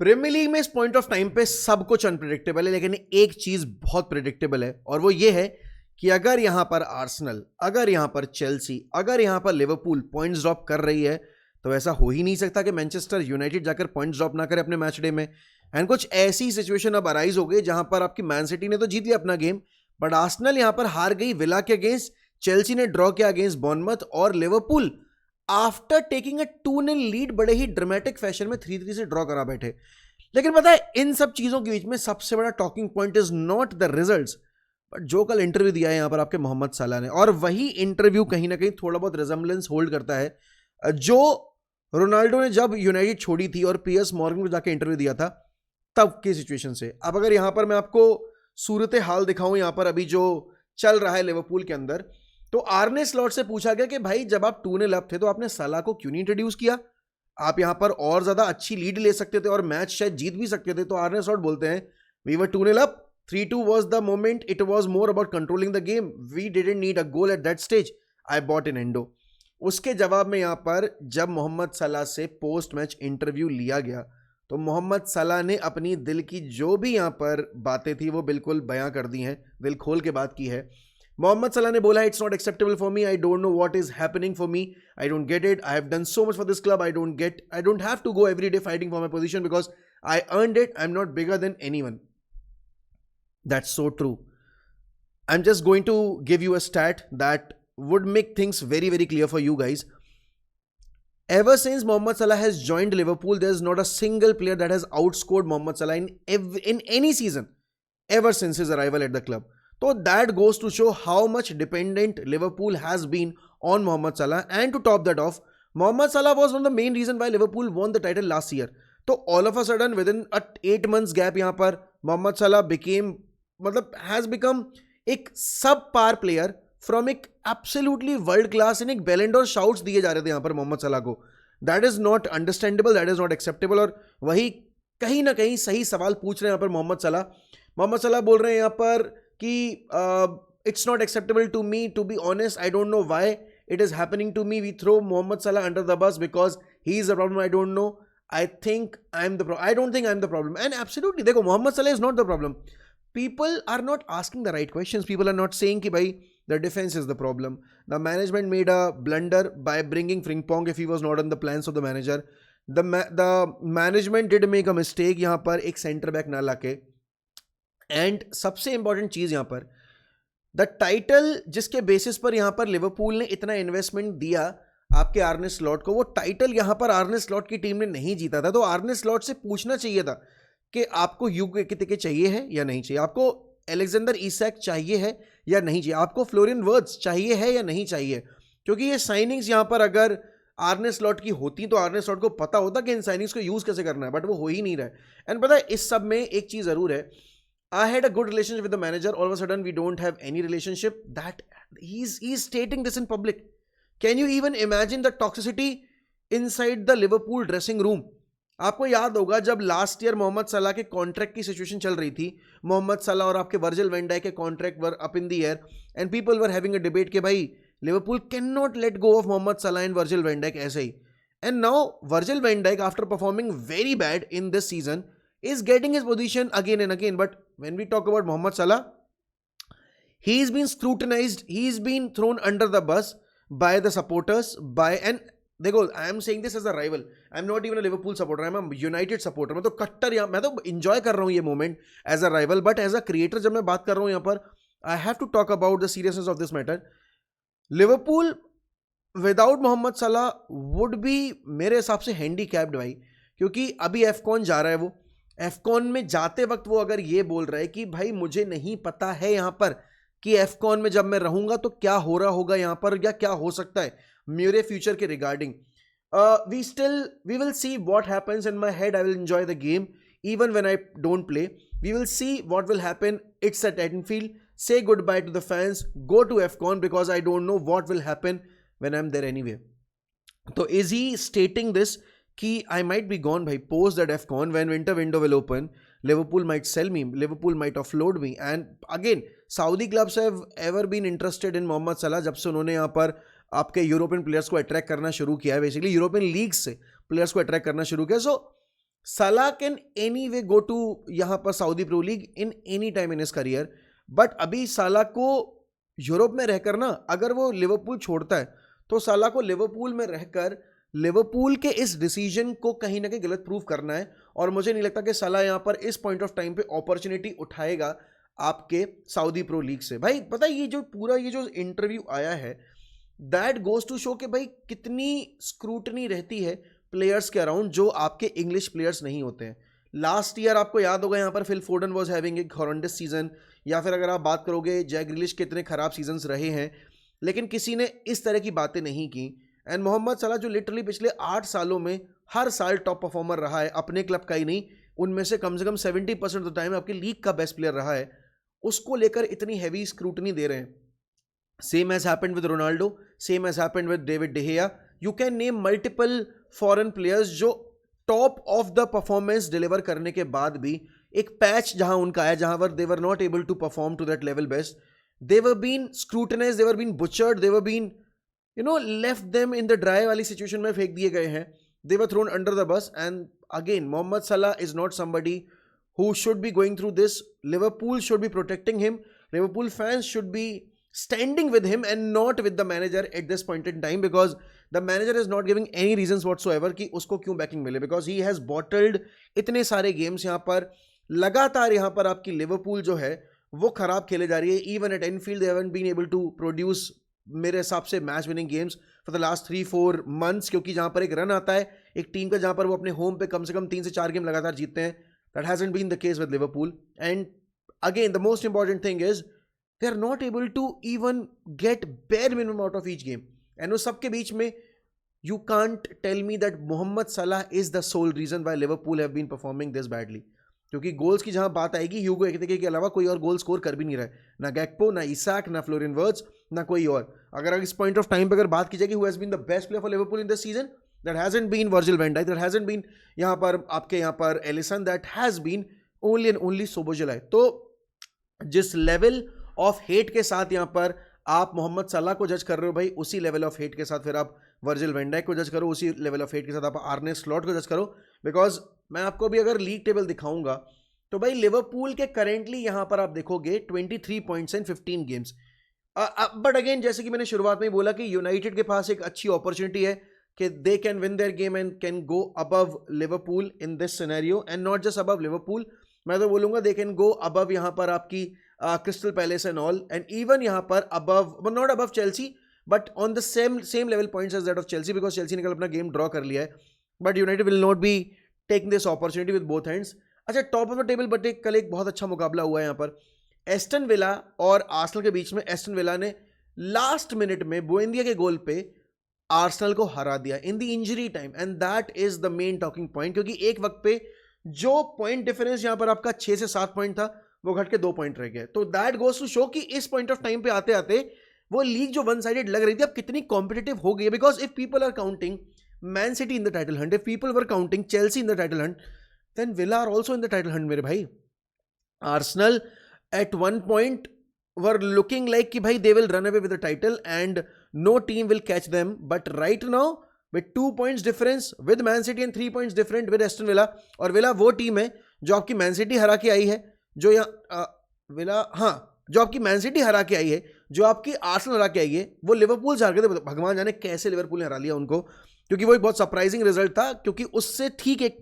Premiere league में इस point of time पे सब कुछ अनप्रिडिक्टेबल है, लेकिन एक चीज बहुत प्रिडिक्टेबल है और वो ये है कि अगर यहां पर आर्सेनल, अगर यहां पर चेल्सी, अगर यहां पर लिवरपूल पॉइंट्स ड्रॉप कर रही है तो ऐसा हो ही नहीं सकता कि मैनचेस्टर यूनाइटेड जाकर पॉइंट्स ड्रॉप ना करे अपने मैच डे में। एंड कुछ ऐसी सिचुएशन अब अराइज हो गई जहां पर आपकी मैन सिटी ने तो जीत लिया अपना गेम, बट आर्सेनल यहां पर हार गई विला के अगेंस्ट, चेल्सी ने ड्रॉ किया अगेंस्ट बॉर्नमथ और Liverpool after taking a 2-0 lead बड़े ही ड्रामेटिक फैशन में 3-3 से ड्रॉ करा बैठे। लेकिन पता है इन सब चीजों के बीच में सबसे बड़ा talking point is not the results, but जो कल इंटरव्यू दिया है यहां पर आपके मोहम्मद सलाह ने, और वही इंटरव्यू कहीं ना कहीं थोड़ा बहुत रिजम्बलेंस होल्ड करता है जो रोनाल्डो ने जब यूनाइटेड छोड़ी थी और पीएस मॉर्गन को जाके इंटरव्यू दिया था तब की सिचुएशन से। अब अगर यहां पर मैं आपको सूरत हाल दिखाऊं यहां पर अभी जो चल रहा है लिवरपूल के अंदर, तो आर्ने स्लॉट से पूछा गया कि भाई जब आप 2-0 अप थे तो आपने सलाह को क्यों नहीं इंट्रोड्यूस किया, आप यहां पर और ज्यादा अच्छी लीड ले सकते थे और मैच शायद जीत भी सकते थे। तो आर्ने स्लॉट बोलते हैं वी वर 2-0 अप, 3-2 was the moment, it was more about controlling the game, we didn't need a goal at that stage, I bought in Endo। उसके जवाब में यहां पर जब मोहम्मद सलाह से पोस्ट मैच इंटरव्यू लिया गया तो मोहम्मद सलाह ने अपनी दिल की जो भी यहां पर बातें थी वो बिल्कुल बयां कर दी हैं, दिल खोल के बात की है। मोहम्मद सलाह ने बोला it's not acceptable for me, I don't know what is happening for me, I don't get it, I have done so much for this club, I don't have to go every day fighting for my position because I earned it, I am not bigger than anyone. That's so true. I'm just going to give you a stat that would make things very, very clear for you guys. Ever since Mohamed Salah has joined Liverpool, there's not a single player that has outscored Mohamed Salah in any season ever since his arrival at the club. So that goes to show how much dependent Liverpool has been on Mohamed Salah. And to top that off, Mohamed Salah was one of the main reason why Liverpool won the title last year. So all of a sudden within a 8 months gap यहाँ पर Mohamed Salah became मतलब has become एक सब पार player from एक absolutely world class in एक Ballon d'Or shouts दिए जा रहे थे यहां पर मोहम्मद सलाह को। That is not understandable, that is not acceptable. और वही कहीं ना कहीं सही सवाल पूछ रहे हैं यहाँ पर मोहम्मद सलाह। मोहम्मद सलाह बोल रहे हैं यहाँ पर कि it's not acceptable to me, to be honest I don't know why it is happening to me, we throw Mohamed Salah under the bus because he is the problem, I don't know, I think I am the problem, I don't think I am the problem. And absolutely देखो Mohamed Salah is not the problem, people are not asking the right questions, people are not saying ki bhai the defense is the problem, the management made a blunder by bringing Frimpong if he was not on the plans of the manager, the management did make a mistake yahan par ek center back na lake, and सबसे important चीज यहां पर the title जिसके basis पर यहां पर Liverpool ने इतना इन्वेस्टमेंट दिया आपके आर्ने स्लॉट को, वो टाइटल यहां पर आर्ने स्लॉट की टीम ने नहीं जीता था। तो आर्ने स्लॉट से पूछना चाहिए था कि आपको ह्यूगो एकिटिके चाहिए है या नहीं चाहिए, आपको अलेक्जेंडर इसाक चाहिए है या नहीं चाहिए, आपको फ्लोरियन वर्ड्स चाहिए है या नहीं चाहिए, क्योंकि ये साइनिंग्स यहां पर अगर आर्ने स्लॉट की होती तो आर्ने स्लॉट को पता होता कि इन साइनिंग्स को यूज कैसे करना है, बट वो हो ही नहीं रहा है। एंड पता है इस सब में एक चीज जरूर है, I had a good relationship with the manager, all of a sudden we don't have any relationship, that he's stating this in public. Can you even imagine the toxicity inside the Liverpool dressing room? आपको याद होगा जब last year Mohammad सलाह के contract की situation चल रही थी, मोहम्मद सलाह और आपके वर्जिल वैन डाइक के contract were up in the air and people were having a debate कि भाई Liverpool can not let go of Mohamed Salah and Virgil van Dijk ऐसे ही। And now Virgil van Dijk after performing very bad in this season is getting his position again and again, but when we talk about Mohamed Salah, he's been scrutinized, he's been thrown under the bus by the supporters, and देखो I am saying this as a rival, I'm not even a Liverpool supporter, I'm a United supporter, मैं तो कट्टर मैं तो enjoy कर रहा हूँ ये moment as a rival, but as a creator जब मैं बात कर रहा हूँ यहाँ पर I have to talk about the seriousness of this matter. Liverpool without Mohamed Salah would be मेरे हिसाब से handicapped भाई, क्योंकि अभी एफकॉन जा रहा है, वो एफकॉन में जाते वक्त वो अगर ये बोल रहा है कि भाई मुझे नहीं पता है यहां पर कि एफकॉन में जब मैं रहूंगा तो क्या हो रहा होगा यहां पर या क्या हो सकता है मेरे फ्यूचर के regarding, we will see what happens in my head, I will enjoy the game even when I don't play, we will see what will happen, it's at Anfield, say goodbye to the fans, go to AFCON because I don't know what will happen when I am there anyway. तो is he stating this कि I might be gone भाई post that AFCON, when winter window will open, Liverpool might sell me, Liverpool might offload me, and again Saudi clubs have ever been interested in Mohamed Salah जब से उन्होंने यहाँ पर आपके European players को attract करना शुरू किया है, बेसिकली यूरोपियन लीग से प्लेयर्स को अट्रैक्ट करना शुरू किया। So Salah can anyway go to यहां पर Saudi pro league in any time in his career, but अभी साला को यूरोप में रहकर ना, अगर वो लिवरपूल छोड़ता है तो साला को लिवरपूल में रहकर लिवरपूल के इस डिसीजन को कहीं ना कहीं गलत प्रूव करना है। और मुझे नहीं लगता कि साला यहां पर इस पॉइंट ऑफ टाइम पे अपॉर्चुनिटी उठाएगा आपके सऊदी प्रो लीग से। भाई पता है ये जो पूरा ये जो इंटरव्यू आया है, दैट गोज टू शो कि भाई कितनी स्क्रूटनी रहती है प्लेयर्स के अराउंड जो आपके इंग्लिश प्लेयर्स नहीं होते हैं। लास्ट ईयर आपको याद होगा यहाँ पर Phil Foden was having a horrendous season, या फिर अगर आप बात करोगे जैक ग्रिलिश के इतने खराब सीजन्स रहे हैं, लेकिन किसी ने इस तरह की बातें नहीं की। एंड मोहम्मद सलाह जो लिटरली पिछले 8 सालों में हर साल टॉप परफॉर्मर रहा है, अपने क्लब का ही नहीं, उनमें से कम 70% ऑफ द टाइम आपके लीग का बेस्ट प्लेयर रहा है, उसको लेकर इतनी हैवी स्क्रूटनी दे रहे हैं। Same as happened with Ronaldo, same as happened with David de Gea. You can name multiple foreign players जो top of the performance deliver करने के बाद भी एक पैच जहां उनका आया, जहां पर they were not able to perform to that level best, they were been scrutinised, they were been butchered, they were been left them in the dry वाली सिचुएशन में फेंक दिए गए हैं, they were thrown under the bus. And again Mohamed Salah is not somebody who should be going through this. Liverpool should be protecting him. Liverpool fans should be standing with him and not with the manager at this point in time, because the manager is not giving any reasons whatsoever कि उसको क्यों banking मिले, because he has bottled इतने सारे games यहाँ पर लगातार। यहाँ पर आपकी लिवरपूल जो है वो खराब खेले जा रही है। Even at Anfield they haven't been able to produce मेरे हिसाब से match winning games for the last 3-4 months, क्योंकि जहाँ पर एक रन आता है एक टीम का, जहाँ पर वो अपने होम पे कम से कम 3 से 4 गेम लगातार जीतते हैं। That hasn't been the case with Liverpool. And again, the most important thing is they are not able to even get bare minimum out of each game. And उस सबके बीच में you can't tell me that Mohamed Salah is the sole reason why Liverpool have been performing this badly. क्योंकि goals की जहां बात आएगी, ह्यूगो एक्टिके के अलावा कोई और गोल स्कोर कर भी नहीं रहा है, ना गैक्पो, ना इसाक, ना फ्लोरिन वर्ट्स, ना कोई और। अगर इस पॉइंट ऑफ टाइम पे अगर बात की जाए कि who has been the best player for Liverpool in this season, that hasn't been Virgil van Dijk, that hasn't been यहाँ पर आपके यहाँ पर Allison, that has been only and only Szoboszlai। तो जिस लेवल ऑफ हेट के साथ यहाँ पर आप मोहम्मद सलाह को जज कर रहे हो भाई, उसी लेवल ऑफ हेट के साथ फिर आप वर्जिल वैन डाइक को जज करो, उसी लेवल ऑफ हेट के साथ आप आर्ने स्लॉट को जज करो। बिकॉज मैं आपको भी अगर लीग टेबल दिखाऊंगा तो भाई लिवरपूल के करेंटली यहाँ पर आप देखोगे 23 points in 15 games. But again जैसे कि मैंने शुरुआत में ही बोला कि यूनाइटेड के पास एक अच्छी अपॉर्चुनिटी है कि they can win their game and can go above Liverpool in this scenario, and not just above Liverpool, मैं तो बोलूंगा दे कैन गो अबव यहाँ पर आपकी Crystal Palace and all, and even यहाँ पर above, not above Chelsea, but on the same level points as that of Chelsea, because Chelsea ने कल अपना गेम ड्रॉ कर लिया है। But United will not be taking this opportunity with both hands. अच्छा, top of the table but कल एक बहुत अच्छा मुकाबला हुआ है यहाँ पर एस्टन विला और आर्सेनल के बीच में। एस्टन विला ने लास्ट मिनट में बुएंदिया के गोल पे आर्सेनल को हरा दिया in the injury time, and that is the main talking point, क्योंकि एक वक्त पे जो पॉइंट डिफरेंस यहाँ पर आपका 6 से 7 पॉइंट था वो घट के 2 पॉइंट रह गए। तो दैट गोज टू शो कि इस पॉइंट ऑफ टाइम पे आते आते वो लीग जो वन साइडेड लग रही थी अब कितनी कॉम्पिटिटिव हो गई है। Because if people are counting Man City in the title hunt, if people were counting Chelsea in the title hunt, then Villa are also in the title hunt मेरे भाई। Arsenal at one point were looking like कि भाई they will run away with the title and no team will catch them, but right now with 2 points difference with Man City and 3 points different with Aston Villa, और villa वो team है जो आपकी man city हरा के आई है, जो villa जो आपकी मैन सिटी हरा के आई है, जो आपकी आर्सेनल हरा के आई है, वो लिवरपूल से हार गए थे। भगवान जाने कैसे लिवरपूल ने हरा लिया उनको, क्योंकि वो एक बहुत सरप्राइजिंग रिजल्ट था, क्योंकि उससे ठीक एक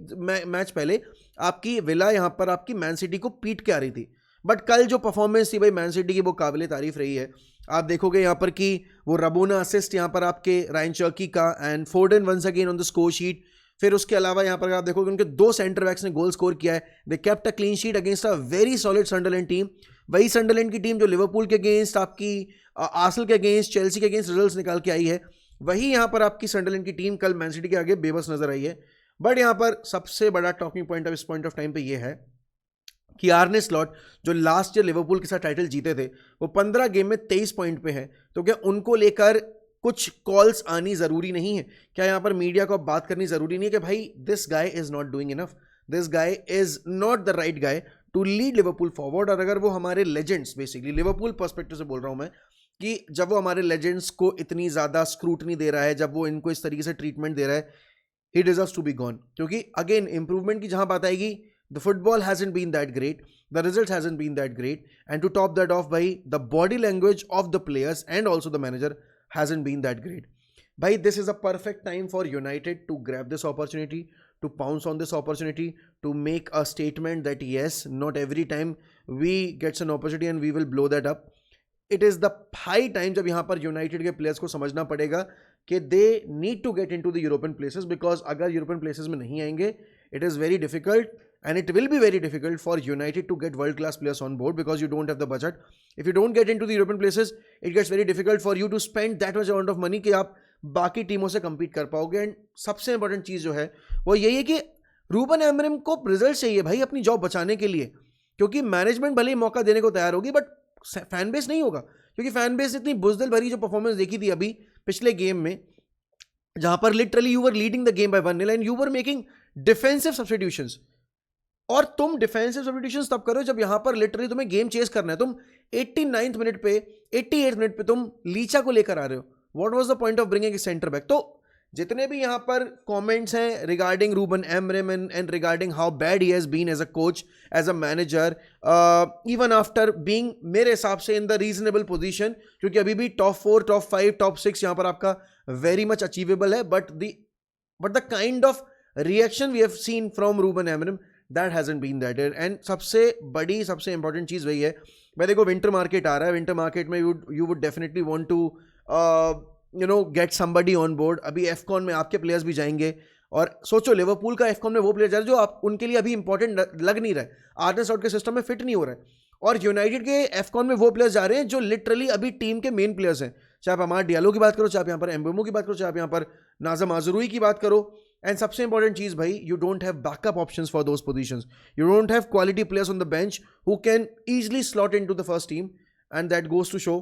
मैच पहले आपकी विला यहाँ पर आपकी मैन सिटी को पीट के आ रही थी। बट कल जो परफॉर्मेंस थी भाई मैन सिटी की वो काबिल तारीफ रही है। आप देखोगे यहाँ पर कि वो रबोना असिस्ट यहाँ पर आपके रायन चर्की का, and Foden once again on the score sheet. फिर उसके अलावा यहाँ पर आप देखोगे उनके 2 सेंटर बैक्स ने गोल स्कोर किया है। They kept a clean sheet against a very solid Sunderland team, वही सनडरलैंड की टीम जो लिवरपूल के अगेंस्ट, आपकी आर्सेनल के अगेंस्ट, चेल्सी के अगेंस्ट रिजल्ट्स निकाल के आई है, वही यहाँ पर आपकी सनडरलैंड की टीम कल मैन सिटी के आगे बेबस नजर आई है। बट यहाँ पर सबसे बड़ा टॉकिंग पॉइंट ऑफ इस पॉइंट ऑफ टाइम पे ये है कि आर्ने स्लॉट जो लास्ट ईयर लिवरपूल के साथ टाइटल जीते थे वो 15 गेम में 23 पॉइंट पे है। तो क्या उनको लेकर कुछ कॉल्स आनी जरूरी नहीं है? क्या यहाँ पर मीडिया को अब बात करनी जरूरी नहीं है कि भाई this guy is not doing enough, this guy is not the right guy to lead Liverpool forward? और अगर वो हमारे लेजेंड्स, बेसिकली लिवरपूल पर्सपेक्टिव से बोल रहा हूं मैं, कि जब वो हमारे लेजेंड्स को इतनी ज्यादा स्क्रूटनी दे रहा है, जब वो इनको इस तरीके से ट्रीटमेंट दे रहा है, he deserves to be gone. क्योंकि again improvement की जहां बात आएगी, the football hasn't been that great, the results hasn't been that great, and to top that off, भाई, the body language of the players and also the manager hasn't been that great. भाई, this is a perfect time for United to grab this opportunity, to pounce on this opportunity, to make a statement that yes, not every time we gets an opportunity and we will blow that up. It is the high time जब यहाँ पर United के players को समझना पड़ेगा कि they need to get into the European places, because अगर European places में नहीं आएंगे, it is very difficult and it will be very difficult for United to get world class players on board because you don't have the budget. If you don't get into the European places, it gets very difficult for you to spend that much amount of money कि आप बाकी टीमों से compete कर पाओगे. And सबसे important चीज़ जो है वो यही है कि रूबन एमरिम को रिजल्ट चाहिए भाई अपनी जॉब बचाने के लिए, क्योंकि मैनेजमेंट भले ही मौका देने को तैयार होगी बट फैन बेस नहीं होगा, क्योंकि फैन बेस इतनी बुजदिल भरी जो परफॉर्मेंस देखी थी अभी पिछले गेम में, जहां पर literally you were leading the game by 1-0 and you were making defensive substitutions. और तुम डिफेंसिव सब्स्टिट्यूशंस तब करो जब यहां पर लिटरली तुम्हें गेम चेस करना है. तुम 89th मिनट पे 88th मिनट पे तुम लीचा को लेकर आ रहे हो. What was the point of bringing centre back? तो जितने भी यहां पर कमेंट्स हैं regarding Ruben Amorim and regarding how bad he has been as a coach, as a manager, even after being मेरे हिसाब से इन द रीजनेबल पोजीशन, क्योंकि अभी भी टॉप 4, टॉप 5, टॉप 6 यहां पर आपका वेरी मच अचीवेबल है, but the kind of reaction we have seen from Ruben Amorim that hasn't been that. And सबसे बड़ी सबसे इंपॉर्टेंट चीज वही है भाई, देखो विंटर मार्केट आ रहा है, विंटर मार्केट में you would definitely want to get somebody on board. अभी एफकॉन में आपके प्लेयर्स भी जाएंगे, और सोचो लिवरपूल का एफकॉन में वो प्लेयर जा रहे हैं जो आप उनके लिए अभी इंपॉर्टेंट लग नहीं रहा है, आर्ने स्लॉट के सिस्टम में फिट नहीं हो रहा है. और यूनाइटेड के एफकॉन में वो प्लेयर्स जा रहे हैं जो लिटरली अभी टीम के मेन प्लेयर्स हैं, चाहे आप अमाद डियालो की बात करो, चाहे आप यहाँ पर एम्बेमो की बात करो, चाहे आप यहाँ पर नाज़र माज़रूई की बात करो. एंड सबसे इंपॉर्टेंट चीज भाई, you don't have backup options for those positions. You don't have quality players on the bench who can easily slot into the first team, and that goes to show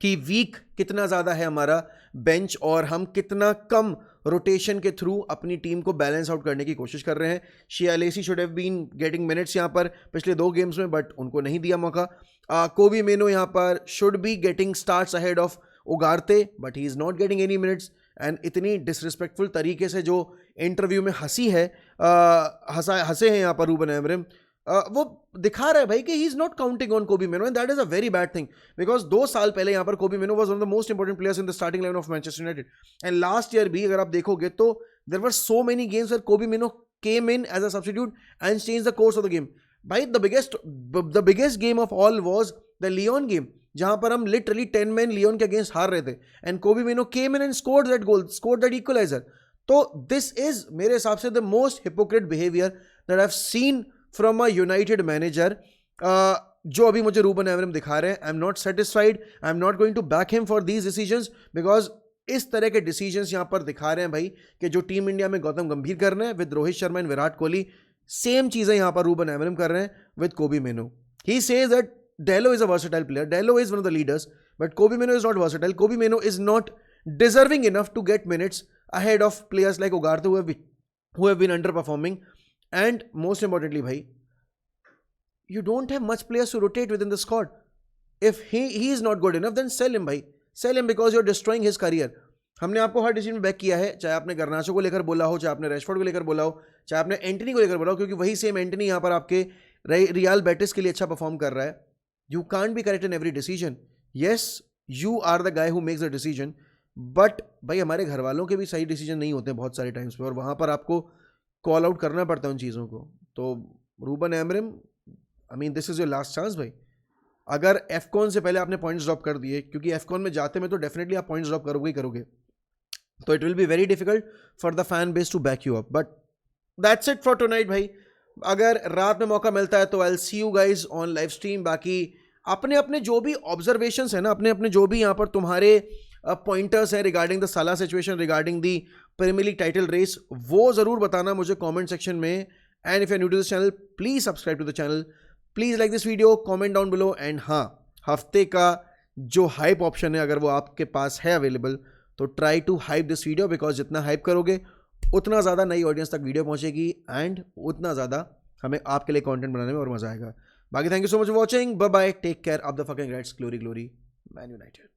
कि weak कितना ज़्यादा है हमारा bench, और हम कितना कम rotation के थ्रू अपनी टीम को बैलेंस आउट करने की कोशिश कर रहे हैं. Shea Lacey should have been getting minutes यहाँ पर पिछले 2 गेम्स में, बट उनको नहीं दिया मौका. कोबी मेनो यहाँ पर should be getting starts ahead of Ugarte, but he is not getting any minutes. And इतनी डिसरिस्पेक्टफुल तरीके से जो इंटरव्यू में हंसी है, हंसे हैं यहाँ पर रूबन एमरिम, वो दिखा रहा है भाई कि he is not counting on Kobbie Mainoo, and that is a very bad thing, because 2 साल पहले यहाँ पर Kobbie Mainoo was one of the most important players in the starting eleven of Manchester United. And last year भी अगर आप देखोगे तो there were so many games where Kobbie Mainoo came in as a substitute and change the course of the game. भाई the biggest game of all was the Lyon game, जहां पर हम literally 10 man Lyon के against हार रहे थे, and Kobbie Mainoo came in and scored that goal, scored that equaliser. तो this is मेरे हिसाब से the most hypocrite behaviour that I have seen from a United manager, जो अभी मुझे रूबन एमरिम दिखा रहे हैं. I am not satisfied, I am not going to back him for these decisions, because इस तरह के डिसीजंस यहां पर दिखा रहे हैं भाई कि जो टीम इंडिया में गौतम गंभीर कर रहे हैं with Rohit Sharma and Virat Kohli, same चीजें यहां पर रूबन एमरिम कर रहे हैं with Kobbie Mainoo. He says that Dalot is a versatile player. Dalot is one of the leaders, but Kobe Mino is not versatile. Kobe Mino is not deserving enough to get minutes ahead of players like Ugarte who have been underperforming. And most importantly, bhai, you don't have much players to rotate within the squad. If he is not good enough, then sell him, bhai. Sell him because you're destroying his career. हमने आपको हर decision में back किया है, चाहे आपने गर्नाचो को लेकर बोला हो, चाहे आपने रैशफोर्ड को लेकर बोला हो, चाहे आपने एंटनी को लेकर बोला हो, क्योंकि वही सेम एंटनी यहाँ पर आपके रियल बेटिस के लिए अच्छा परफॉर्म कर रहा है. You can't be correct in every decision. Yes, you are the guy who makes the decision, but भाई हमारे घर वालों के भी सही डिसीजन नहीं होते बहुत सारे टाइम्स पे, और वहाँ पर आपको कॉल आउट करना पड़ता है उन चीज़ों को. तो Ruben Amorim, I mean this is your last chance भाई. अगर एफकॉन से पहले आपने पॉइंट्स ड्रॉप कर दिए, क्योंकि एफकॉन में जाते में तो डेफिनेटली आप पॉइंट्स ड्रॉप करोगे ही करोगे, तो it will be very difficult for the fan base to back you up. But that's it for tonight भाई. अगर रात में मौका मिलता है तो I will see you guys on live stream. बाकी अपने अपने जो भी ऑब्जर्वेशंस है ना, अपने अपने जो भी यहाँ पर तुम्हारे पॉइंटर्स हैं regarding the Salah situation, regarding the Premier League title race, वो ज़रूर बताना मुझे कमेंट सेक्शन में. And if you are new to this channel, please subscribe to the channel, please like this video, comment down below. And हाँ, हफ्ते का जो hype option है अगर वो आपके पास है अवेलेबल, तो try to hype this video, because जितना हाइप करोगे उतना ज़्यादा नई ऑडियंस तक वीडियो पहुँचेगी, एंड उतना ज़्यादा हमें आपके लिए कंटेंट बनाने में और मज़ा आएगा. बाकी thank you so much for watching. Bye bye, take care of the fucking Reds. Glory glory Man United.